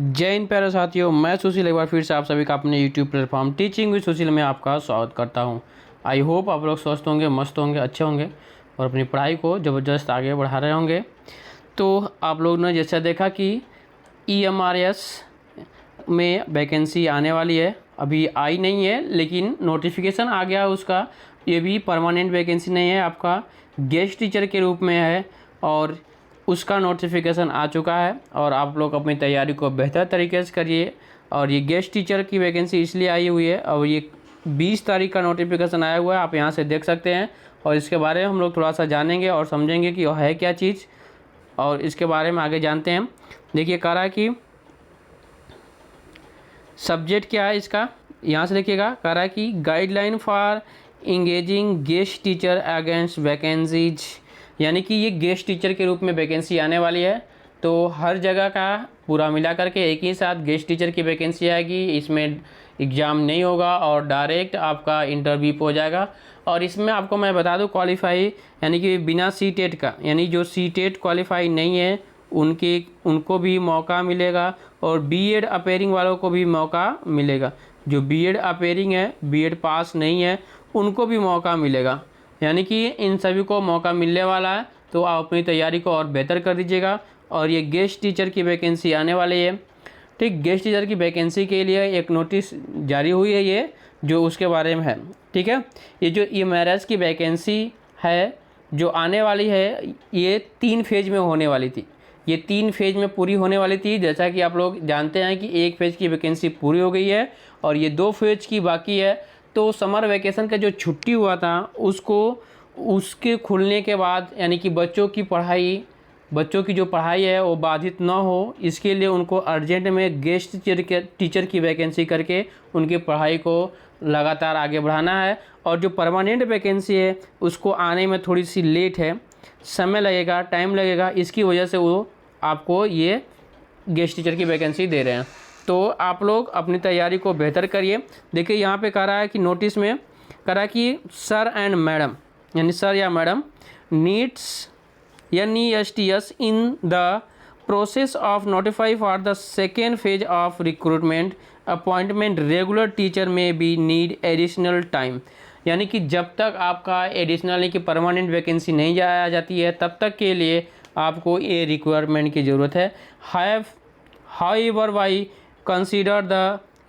जय हिंद प्यारे साथियों, मैं सुशील एक बार फिर से आप सभी का अपने यूट्यूब प्लेटफॉर्म टीचिंग विद सुशील में आपका स्वागत करता हूं। आई होप आप लोग स्वस्थ होंगे, मस्त होंगे, अच्छे होंगे और अपनी पढ़ाई को ज़बरदस्त आगे बढ़ा रहे होंगे। तो आप लोग ने जैसा देखा कि EMRS में वैकेंसी आने वाली है, अभी आई नहीं है लेकिन नोटिफिकेशन आ गया उसका। ये भी परमानेंट वैकेंसी नहीं है, आपका गेस्ट टीचर के रूप में है और उसका नोटिफिकेशन आ चुका है। और आप लोग अपनी तैयारी को बेहतर तरीके से करिए। और ये गेस्ट टीचर की वैकेंसी इसलिए आई हुई है और ये 20 तारीख का नोटिफिकेशन आया हुआ है, आप यहाँ से देख सकते हैं। और इसके बारे में हम लोग थोड़ा सा जानेंगे और समझेंगे कि वह है क्या चीज़, और इसके बारे में आगे जानते हैं। देखिए कह रहा है कि सब्जेक्ट क्या है इसका, यहाँ से देखिएगा। कह रहा है कि guideline for engaging guest teacher against vacancies, यानी कि ये गेस्ट टीचर के रूप में वैकेंसी आने वाली है। तो हर जगह का पूरा मिला करके एक ही साथ गेस्ट टीचर की वैकेंसी आएगी। इसमें एग्ज़ाम नहीं होगा और डायरेक्ट आपका इंटरव्यू हो जाएगा। और इसमें आपको मैं बता दूं, क्वालिफाई यानी कि बिना सीटेट का, यानी जो सीटेट क्वालिफाई नहीं है उनको भी मौका मिलेगा और बीएड अपेयरिंग वालों को भी मौका मिलेगा। जो बीएड अपेयरिंग है, बीएड पास नहीं है, उनको भी मौका मिलेगा। यानी कि इन सभी को मौका मिलने वाला है। तो आप अपनी तैयारी को और बेहतर कर दीजिएगा। और ये गेस्ट टीचर की वैकेंसी आने वाली है। ठीक, गेस्ट टीचर की वैकेंसी के लिए एक नोटिस जारी हुई है, ये जो उसके बारे में है। ठीक है, ये जो EMRS की वैकेंसी है जो आने वाली है, ये 3 फेज में होने वाली थी। ये 3 फेज में पूरी होने वाली थी। जैसा कि आप लोग जानते हैं कि 1 फेज की वैकेंसी पूरी हो गई है और ये 2 फेज की बाकी है। तो समर वैकेशन का जो छुट्टी हुआ था उसके खुलने के बाद, यानी कि बच्चों की जो पढ़ाई है वो बाधित ना हो, इसके लिए उनको अर्जेंट में गेस्ट टीचर की वैकेंसी करके उनकी पढ़ाई को लगातार आगे बढ़ाना है। और जो परमानेंट वैकेंसी है उसको आने में थोड़ी सी लेट है, समय लगेगा, टाइम लगेगा। इसकी वजह से वो आपको ये गेस्ट टीचर की वैकेंसी दे रहे हैं। तो आप लोग अपनी तैयारी को बेहतर करिए। देखिए यहाँ पे कह रहा है कि नोटिस में कह रहा है कि सर एंड मैडम, यानी सर या madam needs NESTS in the process of notify for the second phase of recruitment appointment regular teacher may be need additional time, यानी कि जब तक आपका एडिशनल यानी कि परमानेंट वैकेंसी नहीं जाया जाती है तब तक के लिए आपको ये रिक्वायरमेंट की ज़रूरत है। however why consider the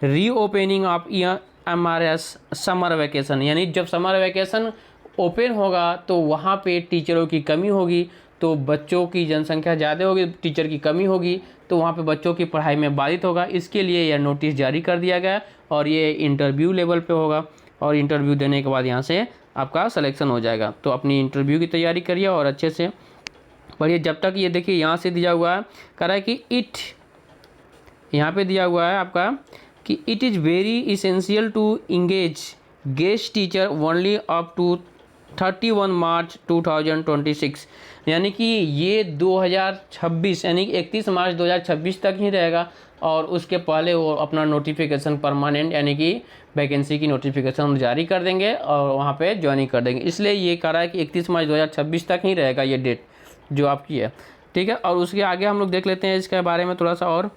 reopening of EMRS summer vacation, यानी जब समर वैकेशन ओपन होगा तो वहाँ पे टीचरों की कमी होगी, तो बच्चों की जनसंख्या ज़्यादा होगी, टीचर की कमी होगी, तो वहाँ पे बच्चों की पढ़ाई में बाधित होगा। इसके लिए यह नोटिस जारी कर दिया गया और ये इंटरव्यू लेवल पे होगा और इंटरव्यू देने के बाद यहाँ से आपका सिलेक्शन हो जाएगा। तो अपनी इंटरव्यू की तैयारी करिए और अच्छे से पढ़िए। जब तक ये देखिए यहाँ से दिया हुआ है, कह रहा है कि यहाँ पे दिया हुआ है आपका कि it is very essential to engage guest teacher only up to 31 March 2026, यानी कि ये 2026 यानी कि 31 मार्च 2026 तक ही रहेगा। और उसके पहले वो अपना नोटिफिकेशन परमानेंट यानी कि वैकेंसी की नोटिफिकेशन जारी कर देंगे और वहाँ पे ज्वाइनिंग कर देंगे। इसलिए ये कह रहा है कि 31 मार्च 2026 तक ही रहेगा ये डेट जो आपकी है। ठीक है, और उसके आगे हम लोग देख लेते हैं इसके बारे में थोड़ा सा। और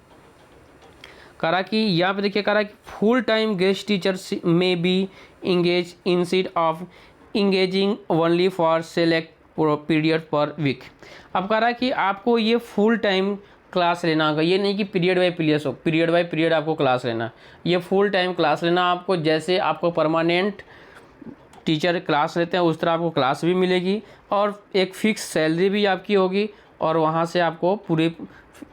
कह रहा कि यहाँ पे देखिए, कह रहा कि फुल टाइम गेस्ट टीचर में be engage in seat of engaging only for select period per week. अब कह रहा है कि आपको ये फुल टाइम क्लास लेना होगा, ये नहीं कि पीरियड बाय पीरियड आपको क्लास लेना। ये फुल टाइम क्लास लेना आपको, जैसे आपको परमानेंट टीचर क्लास लेते हैं उस तरह आपको क्लास भी मिलेगी और एक फ़िक्स सैलरी भी आपकी होगी। और वहाँ से आपको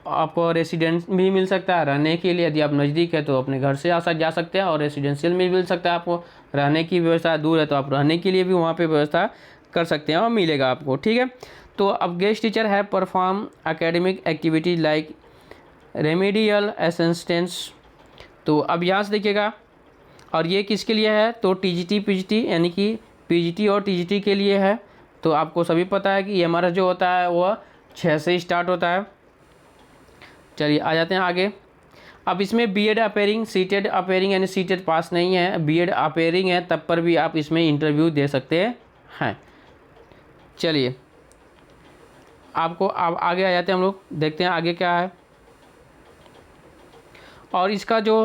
आपको रेसिडेंस भी मिल सकता है रहने के लिए। यदि आप नज़दीक है तो अपने घर से जा सकते हैं और रेसिडेंशियल में मिल सकता है आपको रहने की व्यवस्था। दूर है तो आप रहने के लिए भी वहाँ पे व्यवस्था कर सकते हैं और मिलेगा आपको। ठीक है, तो अब गेस्ट टीचर है perform academic activities like remedial assistance. तो अब यहाँ से देखिएगा, और ये किसके लिए है, तो TGT PGT यानी कि PGT और TGT के लिए है। तो आपको सभी पता है कि EMRS जो होता है वह 6 से स्टार्ट होता है। चलिए आ जाते हैं आगे। अब इसमें बीएड अपेयरिंग, सीटेड अपेयरिंग यानी सीटेड पास नहीं है, बीएड अपेयरिंग है, तब पर भी आप इसमें इंटरव्यू दे सकते हैं। चलिए आपको अब आगे आ जाते हैं, हम लोग देखते हैं आगे क्या है। और इसका जो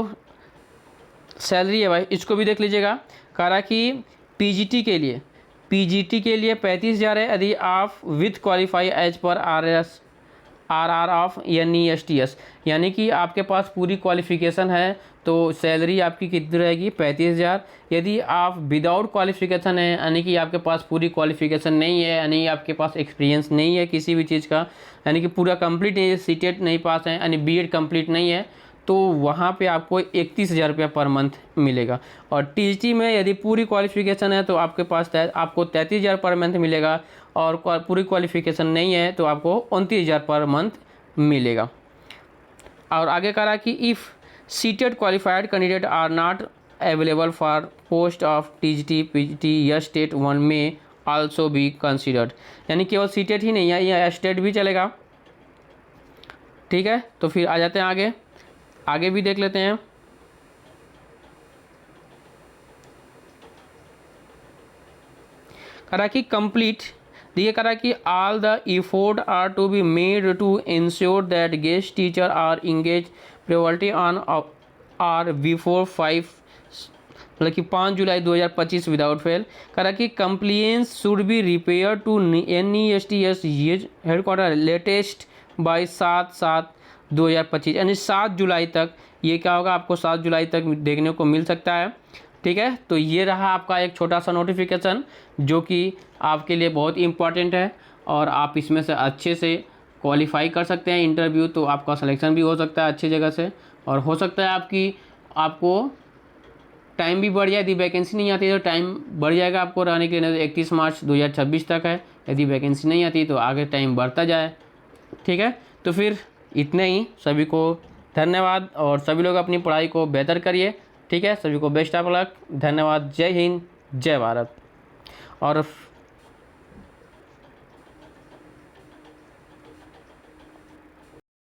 सैलरी है भाई इसको भी देख लीजिएगा। कह रहा कि पीजीटी के लिए 35,000 है यदि आप with qualify age per are of NESTS, यानी कि आपके पास पूरी क्वालिफ़िकेशन है तो सैलरी आपकी कितनी रहेगी 35,000। यदि आप विदाउट क्वालिफ़िकेशन है यानी कि आपके पास पूरी क्वालिफ़िकेशन नहीं है, यानी आपके पास एक्सपीरियंस नहीं है किसी भी चीज़ का, यानी कि पूरा कंप्लीट नहीं है, सीटेट नहीं पास है, यानी बीएड कंप्लीट नहीं है, तो वहाँ पे आपको 31,000 रुपया पर मंथ मिलेगा। और टीजीटी में यदि पूरी क्वालिफ़िकेशन है तो आपके पास आपको 33,000 पर मंथ मिलेगा, और पूरी क्वालिफ़िकेशन नहीं है तो आपको 29,000 पर मंथ मिलेगा। और आगे कह रहा कि if seated qualified candidate are not available for post of TGT PGT या स्टेट 1 में आल्सो बी कंसिडर्ड, यानी केवल सीटेड ही नहीं है, यह स्टेट भी चलेगा। ठीक है, तो फिर आ जाते हैं आगे भी देख लेते हैं। करा कि कंप्लीट दिए, करा कि all the effort are to be made to ensure that guest teacher are engage priority on are before 5 मतलब कि 5 जुलाई 2025 विदाउट फेल। करा कि compliance should be repair to NESTS headquarter latest by 7/7/2025, यानी 7 जुलाई तक ये क्या होगा, आपको 7 जुलाई तक देखने को मिल सकता है। ठीक है, तो ये रहा आपका एक छोटा सा नोटिफिकेशन जो कि आपके लिए बहुत इम्पॉर्टेंट है, और आप इसमें से अच्छे से क्वालिफाई कर सकते हैं इंटरव्यू, तो आपका सिलेक्शन भी हो सकता है अच्छी जगह से, और हो सकता है आपको टाइम भी बढ़ जाए। यदि वैकेंसी नहीं आती है तो टाइम बढ़ जाएगा आपको रहने के लिए, 31 मार्च 2026 तक है। यदि वैकेंसी नहीं आती तो आगे टाइम बढ़ता जाए। ठीक है, तो फिर इतने ही। सभी को धन्यवाद, और सभी लोग अपनी पढ़ाई को बेहतर करिए। ठीक है, सभी को बेस्ट ऑफ लक। धन्यवाद। जय हिंद, जय भारत। और